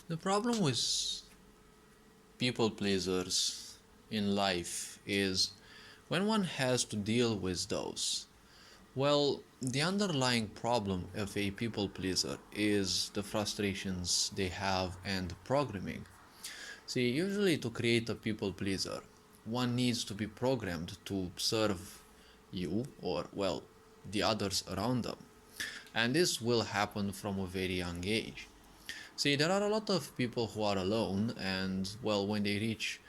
The problem with people pleasers in life is when one has to deal with those. Well, the underlying problem of a people pleaser is the frustrations they have and programming. See, usually to create a people pleaser, one needs to be programmed to serve you or, well, the others around them. And this will happen from a very young age. See, there are a lot of people who are alone, and well, when they reach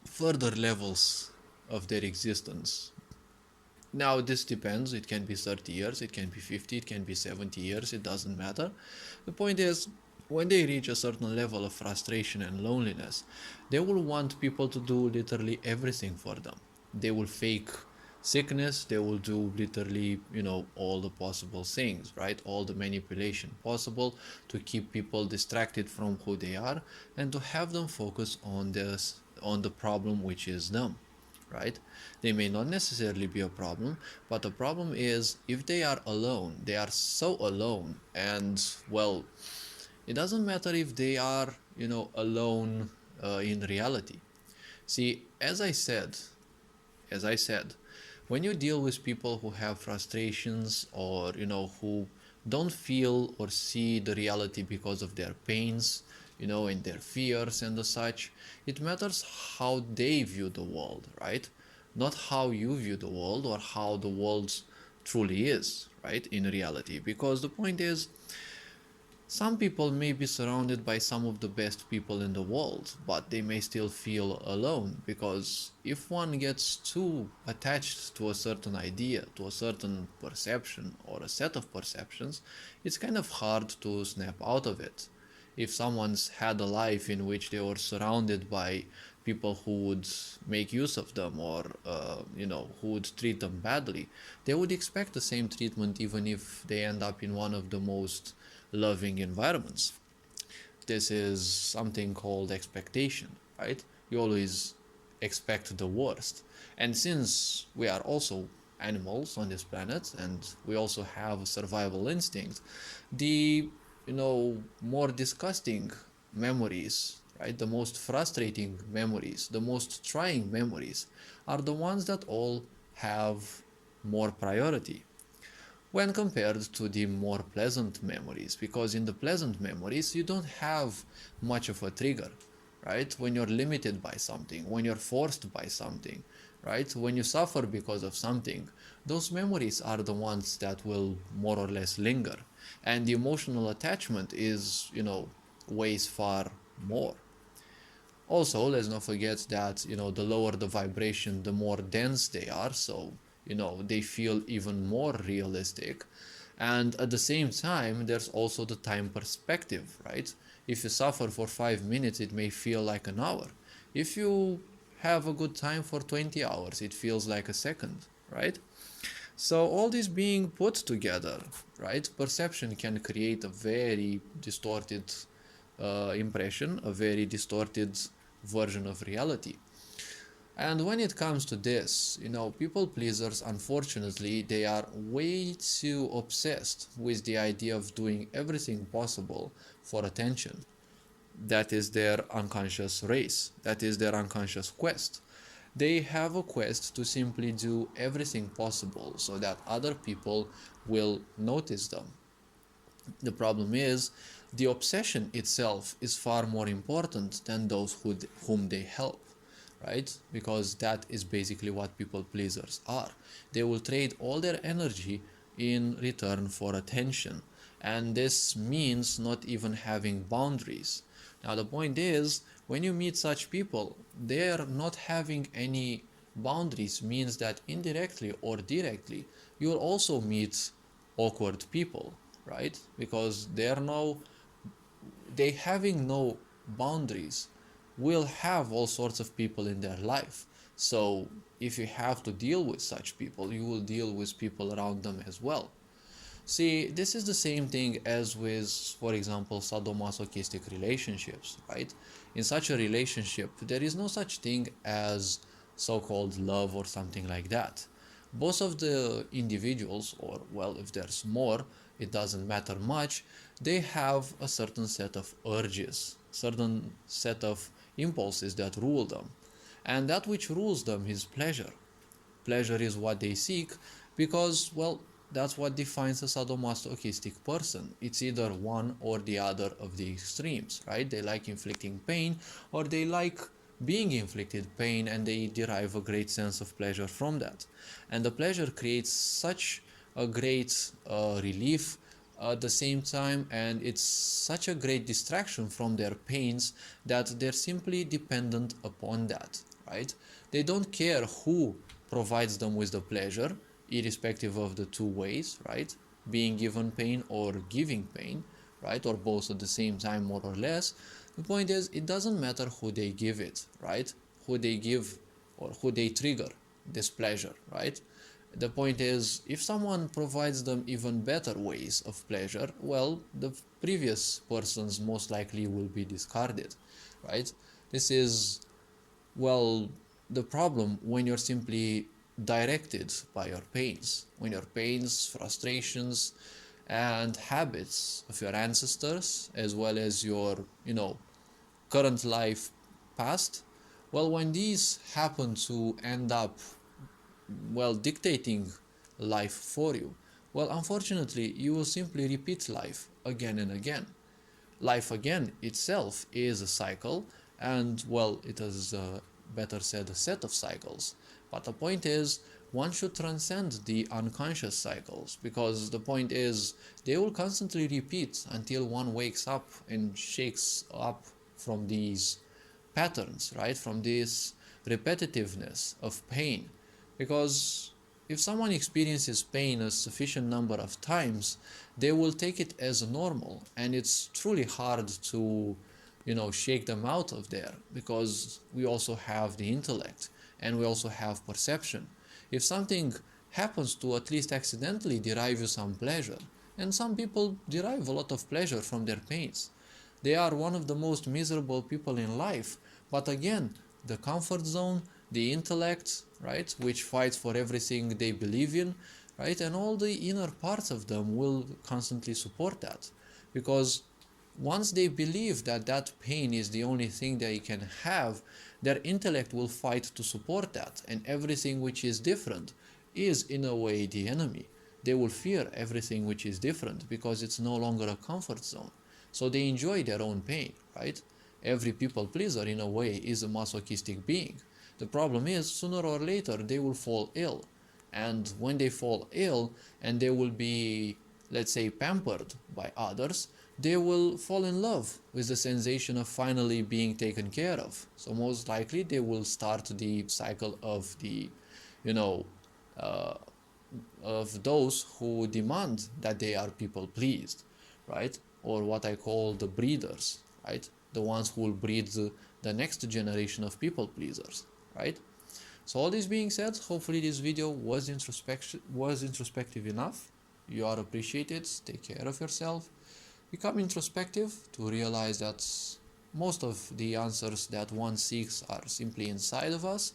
further levels of their existence. Now, this depends. It can be 30 years, it can be 50, it can be 70 years, it doesn't matter. The point is, when they reach a certain level of frustration and loneliness, they will want people to do literally everything for them. They will fake sickness, they will do literally, all the possible things, right? All the manipulation possible to keep people distracted from who they are and to have them focus on the problem, which is them, right? They may not necessarily be a problem, but the problem is if they are alone, they are so alone, and well, it doesn't matter if they are, alone in reality. See, as I said, when you deal with people who have frustrations or, who don't feel or see the reality because of their pains, and their fears and the such, it matters how they view the world, right? Not how you view the world or how the world truly is, right? In reality. Because the point is, some people may be surrounded by some of the best people in the world, but they may still feel alone because if one gets too attached to a certain idea, to a certain perception or a set of perceptions, it's kind of hard to snap out of it. If someone's had a life in which they were surrounded by people who would make use of them or who would treat them badly, they would expect the same treatment even if they end up in one of the most loving environments. This is something called expectation, right? You always expect the worst. And since we are also animals on this planet and we also have a survival instinct, the more disgusting memories, right? The most frustrating memories, the most trying memories are the ones that all have more priority when compared to the more pleasant memories, because in the pleasant memories you don't have much of a trigger, right? When you're limited by something, when you're forced by something, right? When you suffer because of something, those memories are the ones that will more or less linger, and the emotional attachment is, weighs far more. Also, let's not forget that, the lower the vibration, the more dense they are, so, they feel even more realistic. And at the same time, there's also the time perspective, right? If you suffer for 5 minutes, it may feel like an hour. If you have a good time for 20 hours, it feels like a second, right? So all this being put together, right? Perception can create a very distorted impression, a very distorted version of reality. And when it comes to this, people pleasers, unfortunately, they are way too obsessed with the idea of doing everything possible for attention. That is their unconscious race, that is their unconscious quest. They have a quest to simply do everything possible so that other people will notice them. The problem is, the obsession itself is far more important than those whom they help, right? Because that is basically what people pleasers are. They will trade all their energy in return for attention, and this means not even having boundaries. Now, the point is, when you meet such people, their not having any boundaries means that indirectly or directly, you'll also meet awkward people, right? Because they having no boundaries will have all sorts of people in their life. So if you have to deal with such people, you will deal with people around them as well. See, this is the same thing as with, for example, sadomasochistic relationships, right? In such a relationship, there is no such thing as so-called love or something like that. Both of the individuals, or well, if there's more, it doesn't matter much, they have a certain set of urges, certain set of impulses that rule them. And that which rules them is pleasure. Pleasure is what they seek because, well, that's what defines a sadomasochistic person. It's either one or the other of the extremes, right? They like inflicting pain, or they like being inflicted pain, and they derive a great sense of pleasure from that. And the pleasure creates such a great relief at the same time, and it's such a great distraction from their pains that they're simply dependent upon that, right? They don't care who provides them with the pleasure, irrespective of the two ways, right? Being given pain or giving pain, right? Or both at the same time, more or less. The point is, it doesn't matter who they give it, right? Who they give or who they trigger this pleasure, right? The point is, if someone provides them even better ways of pleasure, well, the previous persons most likely will be discarded, right? This is, well, the problem when you're simply directed by your pains, when your pains, frustrations, and habits of your ancestors, as well as your, current life past, well, when these happen to end up, well, dictating life for you, well, unfortunately, you will simply repeat life again and again. Life again itself is a cycle, and, well, it is better said, a set of cycles. But the point is, one should transcend the unconscious cycles, because the point is, they will constantly repeat until one wakes up and shakes up from these patterns, right? From this repetitiveness of pain. Because if someone experiences pain a sufficient number of times, they will take it as normal, and it's truly hard to, shake them out of there, because we also have the intellect and we also have perception. If something happens to at least accidentally derive you some pleasure, and some people derive a lot of pleasure from their pains, they are one of the most miserable people in life. But again, the comfort zone, the intellect, right, which fights for everything they believe in, right, and all the inner parts of them will constantly support that. Because once they believe that that pain is the only thing they can have, their intellect will fight to support that, and everything which is different is in a way the enemy. They will fear everything which is different because it's no longer a comfort zone. So they enjoy their own pain, right? Every people pleaser in a way is a masochistic being. The problem is, sooner or later they will fall ill. And when they fall ill and they will be, let's say, pampered by others, they will fall in love with the sensation of finally being taken care of. So most likely they will start the cycle of the, uh, of those who demand that they are people pleased, right? Or what I call the breeders, right? The ones who will breed the next generation of people pleasers, right? So all this being said, hopefully this video was introspective enough. You are appreciated. Take care of yourself. Become introspective to realize that most of the answers that one seeks are simply inside of us,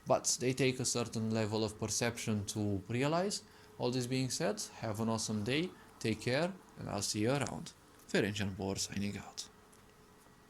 but they take a certain level of perception to realize. All this being said, have an awesome day, take care, and I'll see you around. Ferenc Bor signing out.